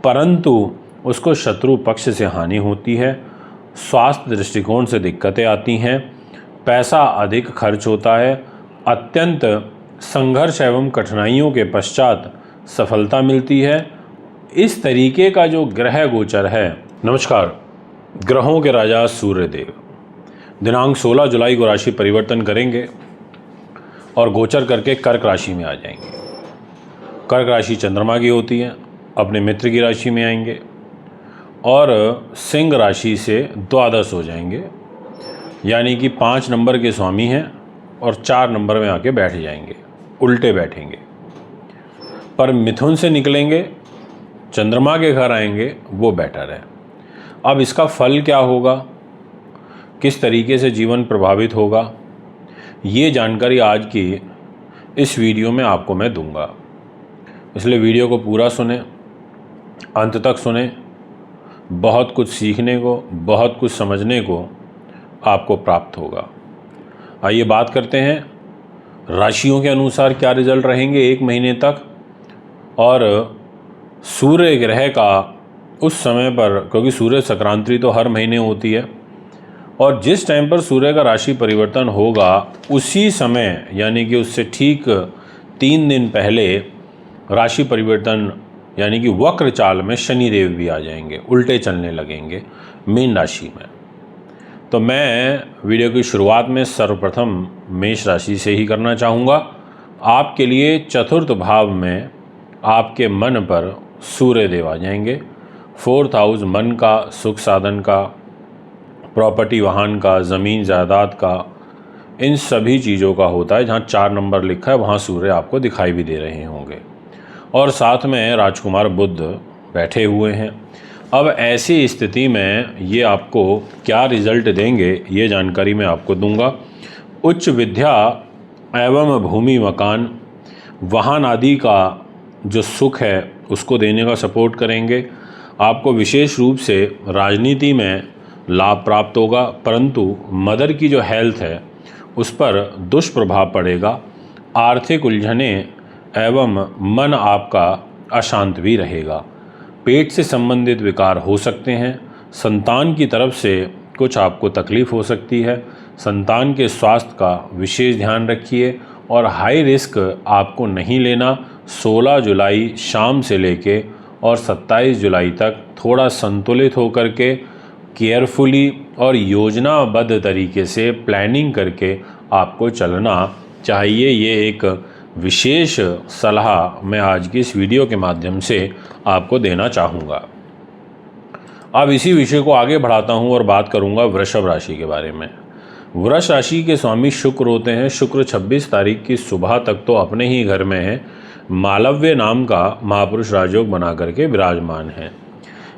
परंतु उसको शत्रु पक्ष से हानि होती है, स्वास्थ्य दृष्टिकोण से दिक्कतें आती हैं, पैसा अधिक खर्च होता है, अत्यंत संघर्ष एवं कठिनाइयों के पश्चात सफलता मिलती है। इस तरीके का जो ग्रह गोचर है। नमस्कार। ग्रहों के राजा सूर्यदेव दिनांक 16 जुलाई को राशि परिवर्तन करेंगे और गोचर करके कर्क राशि में आ जाएंगे। कर्क राशि चंद्रमा की होती है, अपने मित्र की राशि में आएंगे और सिंह राशि से द्वादश हो जाएंगे, यानी कि 5 नंबर के स्वामी हैं और 4 नंबर में आके बैठ जाएंगे, उल्टे बैठेंगे। पर मिथुन से निकलेंगे, चंद्रमा के घर आएंगे, वो बेटर है। अब इसका फल क्या होगा, किस तरीके से जीवन प्रभावित होगा, ये जानकारी आज की इस वीडियो में आपको मैं दूंगा। इसलिए वीडियो को पूरा सुने, अंत तक सुने। बहुत कुछ सीखने को, बहुत कुछ समझने को आपको प्राप्त होगा। आइए बात करते हैं राशियों के अनुसार क्या रिजल्ट रहेंगे 1 महीने तक, और सूर्य ग्रह का उस समय पर, क्योंकि सूर्य संक्रांति तो हर महीने होती है, और जिस टाइम पर सूर्य का राशि परिवर्तन होगा उसी समय, यानी कि उससे ठीक 3 दिन पहले राशि परिवर्तन यानी कि वक्र चाल में शनिदेव भी आ जाएंगे, उल्टे चलने लगेंगे मीन राशि में। तो मैं वीडियो की शुरुआत में सर्वप्रथम मेष राशि से ही करना चाहूँगा। आपके लिए चतुर्थ भाव में आपके मन पर सूर्यदेव आ जाएंगे। 4th हाउस मन का, सुख साधन का, प्रॉपर्टी वाहन का, ज़मीन जायदाद का, इन सभी चीज़ों का होता है। जहाँ 4 नंबर लिखा है वहाँ सूर्य आपको दिखाई भी दे रहे होंगे, और साथ में राजकुमार बुध बैठे हुए हैं। अब ऐसी स्थिति में ये आपको क्या रिजल्ट देंगे, ये जानकारी मैं आपको दूंगा। उच्च विद्या एवं भूमि, मकान, वाहन आदि का जो सुख है उसको देने का सपोर्ट करेंगे। आपको विशेष रूप से राजनीति में लाभ प्राप्त होगा, परंतु मदर की जो हेल्थ है उस पर दुष्प्रभाव पड़ेगा। आर्थिक उलझने एवं मन आपका अशांत भी रहेगा। पेट से संबंधित विकार हो सकते हैं। संतान की तरफ से कुछ आपको तकलीफ हो सकती है। संतान के स्वास्थ्य का विशेष ध्यान रखिए, और हाई रिस्क आपको नहीं लेना। 16 जुलाई शाम से लेके और 27 जुलाई तक थोड़ा संतुलित होकर के, केयरफुली और योजनाबद्ध तरीके से प्लानिंग करके आपको चलना चाहिए। ये एक विशेष सलाह मैं आज की इस वीडियो के माध्यम से आपको देना चाहूँगा। अब इसी विषय को आगे बढ़ाता हूँ और बात करूँगा वृषभ राशि के बारे में। वृष राशि के स्वामी शुक्र होते हैं। शुक्र 26 तारीख की सुबह तक तो अपने ही घर में है, मालव्य नाम का महापुरुष राजयोग बना करके विराजमान है।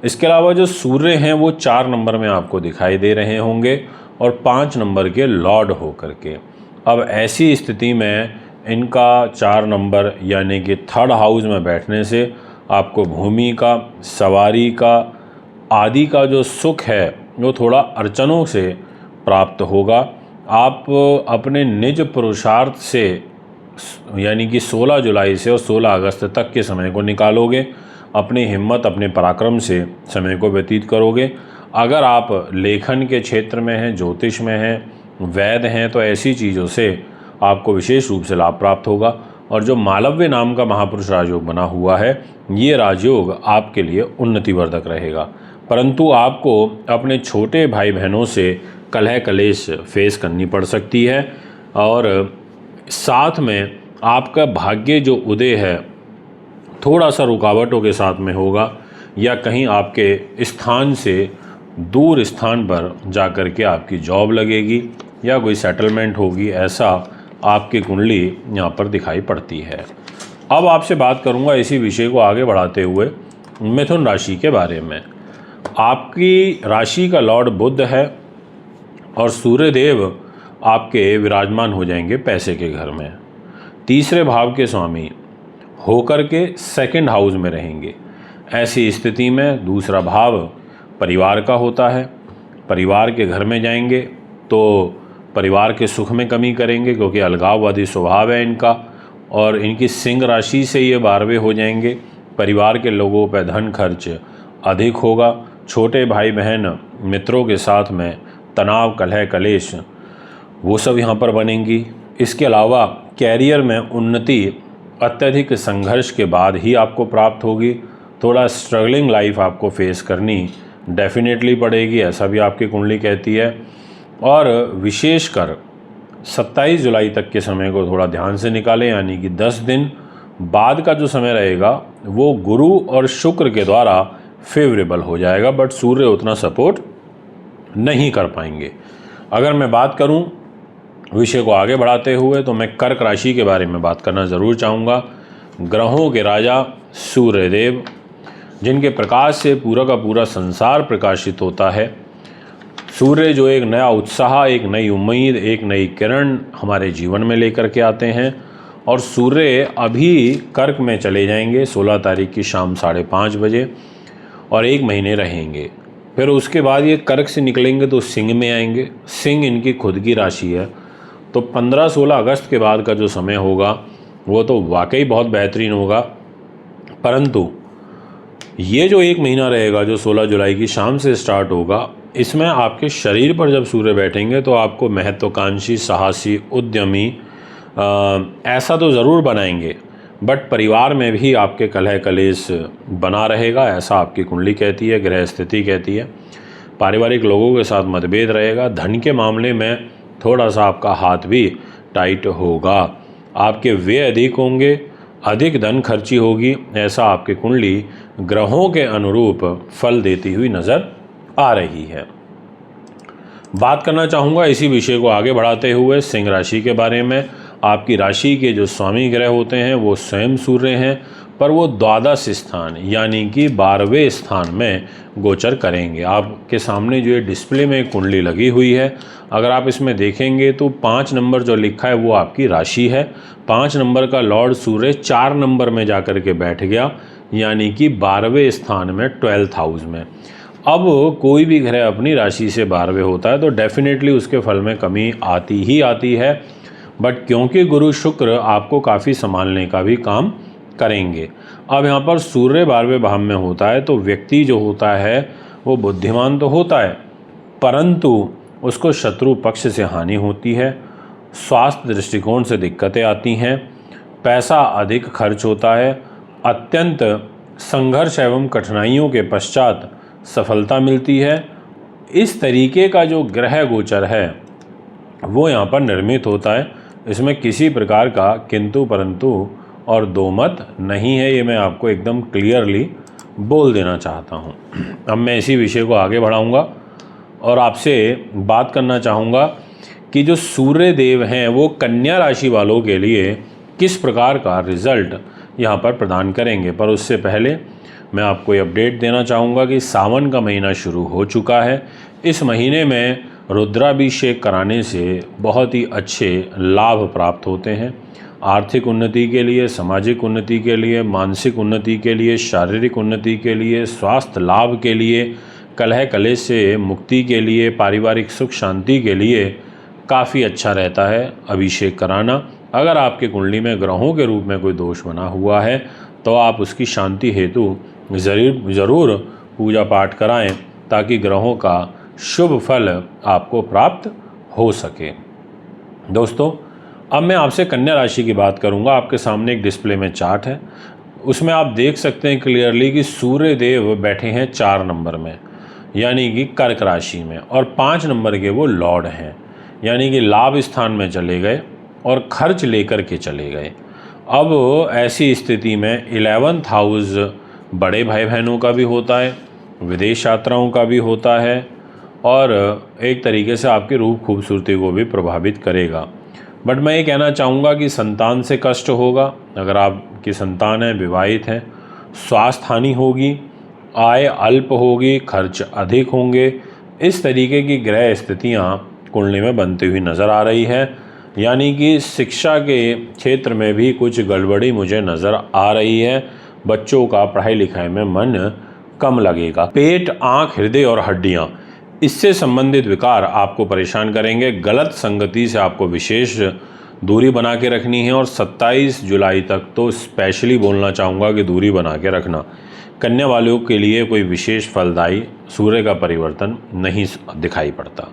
इसके अलावा जो सूर्य हैं वो 4 नंबर में आपको दिखाई दे रहे होंगे और 5 नंबर के लॉर्ड हो करके। अब ऐसी स्थिति में इनका 4 नंबर यानी कि 3rd हाउस में बैठने से आपको भूमि का, सवारी का आदि का जो सुख है वो थोड़ा अड़चनों से प्राप्त होगा। आप अपने निज पुरुषार्थ से, यानी कि 16 जुलाई से और 16 अगस्त तक के समय को निकालोगे, अपनी हिम्मत, अपने पराक्रम से समय को व्यतीत करोगे। अगर आप लेखन के क्षेत्र में हैं, ज्योतिष में हैं, वैद्य हैं, तो ऐसी चीज़ों से आपको विशेष रूप से लाभ प्राप्त होगा। और जो मालव्य नाम का महापुरुष राजयोग बना हुआ है, ये राजयोग आपके लिए उन्नतिवर्धक रहेगा। परंतु आपको अपने छोटे भाई बहनों से कलह कलेश फेस करनी पड़ सकती है, और साथ में आपका भाग्य जो उदय है थोड़ा सा रुकावटों के साथ में होगा, या कहीं आपके स्थान से दूर स्थान पर जाकर के आपकी जॉब लगेगी या कोई सेटलमेंट होगी, ऐसा आपकी कुंडली यहाँ पर दिखाई पड़ती है। अब आपसे बात करूँगा इसी विषय को आगे बढ़ाते हुए मिथुन राशि के बारे में। आपकी राशि का लॉर्ड बुध है और सूर्यदेव आपके विराजमान हो जाएंगे पैसे के घर में। 3रे भाव के स्वामी होकर के 2nd हाउस में रहेंगे। ऐसी स्थिति में 2रा भाव परिवार का होता है। परिवार के घर में जाएंगे तो परिवार के सुख में कमी करेंगे, क्योंकि अलगाववादी स्वभाव है इनका, और इनकी सिंह राशि से ये 12वें हो जाएंगे। परिवार के लोगों पर धन खर्च अधिक होगा। छोटे भाई बहन मित्रों के साथ में तनाव, कलह, कलेश वो सब यहाँ पर बनेंगी। इसके अलावा कैरियर में उन्नति अत्यधिक संघर्ष के बाद ही आपको प्राप्त होगी। थोड़ा स्ट्रगलिंग लाइफ आपको फेस करनी डेफिनेटली पड़ेगी, ऐसा भी आपकी कुंडली कहती है। और विशेषकर 27 जुलाई तक के समय को थोड़ा ध्यान से निकालें, यानी कि 10 दिन बाद का जो समय रहेगा वो गुरु और शुक्र के द्वारा फेवरेबल हो जाएगा, बट सूर्य उतना सपोर्ट नहीं कर पाएंगे। अगर मैं बात करूं विषय को आगे बढ़ाते हुए तो मैं कर्क राशि के बारे में बात करना ज़रूर चाहूँगा। ग्रहों के राजा सूर्य देव, जिनके प्रकाश से पूरा का पूरा संसार प्रकाशित होता है। सूर्य जो एक नया उत्साह, एक नई उम्मीद, एक नई किरण हमारे जीवन में लेकर के आते हैं। और सूर्य अभी कर्क में चले जाएंगे 16 तारीख की शाम 5:30 बजे और 1 महीने रहेंगे। फिर उसके बाद ये कर्क से निकलेंगे तो सिंह में आएंगे। सिंह इनकी खुद की राशि है, तो 15-16 अगस्त के बाद का जो समय होगा वो तो वाकई बहुत बेहतरीन होगा। परंतु ये जो 1 महीना रहेगा जो 16 जुलाई की शाम से स्टार्ट होगा, इसमें आपके शरीर पर जब सूर्य बैठेंगे तो आपको महत्वाकांक्षी, साहसी, उद्यमी ऐसा तो ज़रूर बनाएंगे, बट परिवार में भी आपके कलह कलेश बना रहेगा, ऐसा आपकी कुंडली कहती है, ग्रह स्थिति कहती है। पारिवारिक लोगों के साथ मतभेद रहेगा। धन के मामले में थोड़ा सा आपका हाथ भी टाइट होगा। आपके व्यय अधिक होंगे, अधिक धन खर्ची होगी, ऐसा आपकी कुंडली ग्रहों के अनुरूप फल देती हुई नज़र आ रही है। बात करना चाहूँगा इसी विषय को आगे बढ़ाते हुए सिंह राशि के बारे में। आपकी राशि के जो स्वामी ग्रह होते हैं वो स्वयं सूर्य हैं, पर वो द्वादश स्थान यानी कि 12वें स्थान में गोचर करेंगे। आपके सामने जो ये डिस्प्ले में कुंडली लगी हुई है, अगर आप इसमें देखेंगे तो 5 नंबर जो लिखा है वो आपकी राशि है। 5 नंबर का लॉर्ड सूर्य 4 नंबर में जाकर के बैठ गया, यानी कि 12वें स्थान में, 12th हाउस में। अब कोई भी ग्रह अपनी राशि से 12वें होता है तो डेफिनेटली उसके फल में कमी आती ही आती है, बट क्योंकि गुरु शुक्र आपको काफ़ी संभालने का भी काम करेंगे। अब यहाँ पर सूर्य 12वें भाव में होता है तो व्यक्ति जो होता है वो बुद्धिमान तो होता है, परंतु उसको शत्रु पक्ष से हानि होती है, स्वास्थ्य दृष्टिकोण से दिक्कतें आती हैं, पैसा अधिक खर्च होता है, अत्यंत संघर्ष एवं कठिनाइयों के पश्चात सफलता मिलती है। इस तरीके का जो ग्रह गोचर है वो यहाँ पर निर्मित होता है। इसमें किसी प्रकार का किंतु परंतु और दो मत नहीं है, ये मैं आपको एकदम क्लियरली बोल देना चाहता हूँ। अब मैं इसी विषय को आगे बढ़ाऊँगा और आपसे बात करना चाहूँगा कि जो सूर्य देव हैं वो कन्या राशि वालों के लिए किस प्रकार का रिजल्ट यहाँ पर प्रदान करेंगे। पर उससे पहले मैं आपको ये अपडेट देना चाहूँगा कि सावन का महीना शुरू हो चुका है। इस महीने में रुद्राभिषेक कराने से बहुत ही अच्छे लाभ प्राप्त होते हैं। आर्थिक उन्नति के लिए, सामाजिक उन्नति के लिए, मानसिक उन्नति के लिए, शारीरिक उन्नति के लिए, स्वास्थ्य लाभ के लिए, कलह कलेश से मुक्ति के लिए, पारिवारिक सुख शांति के लिए काफ़ी अच्छा रहता है अभिषेक कराना। अगर आपके कुंडली में ग्रहों के रूप में कोई दोष बना हुआ है तो आप उसकी शांति हेतु ज़रूर पूजा पाठ कराएं ताकि ग्रहों का शुभ फल आपको प्राप्त हो सके। दोस्तों, अब मैं आपसे कन्या राशि की बात करूंगा। आपके सामने एक डिस्प्ले में चार्ट है, उसमें आप देख सकते हैं क्लियरली कि सूर्य देव बैठे हैं 4 नंबर में यानी कि कर्क राशि में, और 5 नंबर के वो लॉर्ड हैं यानी कि लाभ स्थान में चले गए और खर्च लेकर के चले गए। अब ऐसी स्थिति में 11th हाउस बड़े भाई बहनों का भी होता है, विदेश यात्राओं का भी होता है और एक तरीके से आपकी रूप खूबसूरती को भी प्रभावित करेगा। बट मैं ये कहना चाहूँगा कि संतान से कष्ट होगा। अगर आपकी संतान है, विवाहित है, स्वास्थ्य हानि होगी, आय अल्प होगी, खर्च अधिक होंगे। इस तरीके की ग्रह स्थितियाँ कुंडली में बनती हुई नज़र आ रही है, यानी कि शिक्षा के क्षेत्र में भी कुछ गड़बड़ी मुझे नज़र आ रही है। बच्चों का पढ़ाई लिखाई में मन कम लगेगा। पेट, आँख, हृदय और हड्डियाँ, इससे संबंधित विकार आपको परेशान करेंगे। गलत संगति से आपको विशेष दूरी बना के रखनी है और 27 जुलाई तक तो स्पेशली बोलना चाहूँगा कि दूरी बना के रखना। कन्या वालों के लिए कोई विशेष फलदायी सूर्य का परिवर्तन नहीं दिखाई पड़ता।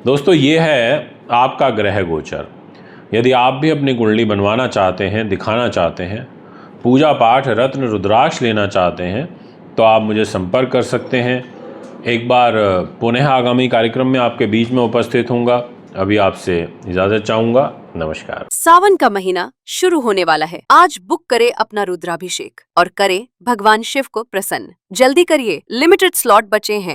दोस्तों, ये है आपका ग्रह गोचर। यदि आप भी अपनी कुंडली बनवाना चाहते हैं, दिखाना चाहते हैं, पूजा पाठ रत्न रुद्राक्ष लेना चाहते हैं, तो आप मुझे संपर्क कर सकते हैं। एक बार पुनः आगामी कार्यक्रम में आपके बीच में उपस्थित होऊंगा। अभी आपसे इजाजत चाहूंगा। नमस्कार। सावन का महीना शुरू होने वाला है। आज बुक करें अपना रुद्राभिषेक और करें भगवान शिव को प्रसन्न। जल्दी करिए, लिमिटेड स्लॉट बचे हैं।